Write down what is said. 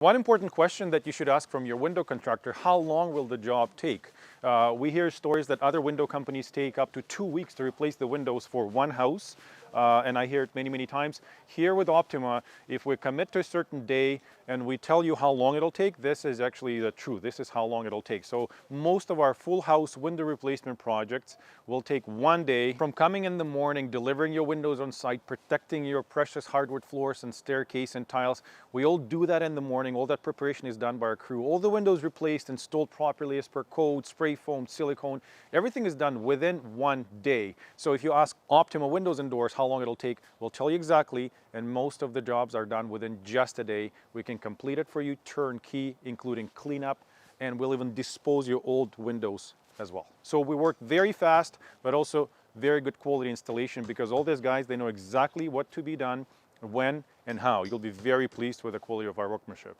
One important question that you should ask from your window contractor: how long will the job take? We hear stories that other window companies take up to 2 weeks to replace the windows for one house. And I hear it many, many times. Here with Optima, if we commit to a certain day and we tell you how long it'll take, this is actually the truth. This is how long it'll take. So most of our full house window replacement projects will take 1 day, from coming in the morning, delivering your windows on site, protecting your precious hardwood floors and staircase and tiles. We all do that in the morning. All that preparation is done by our crew. All the windows replaced, installed properly as per code, spray foam, silicone. Everything is done within 1 day. So if you ask Optima Windows and Doors how long it'll take, we'll tell you exactly, and most of the jobs are done within just a day. We can complete it for you turnkey, including cleanup, and we'll even dispose your old windows as well. So we work very fast, but also very good quality installation, because all these guys, they know exactly what to be done, when and how. You'll be very pleased with the quality of our workmanship.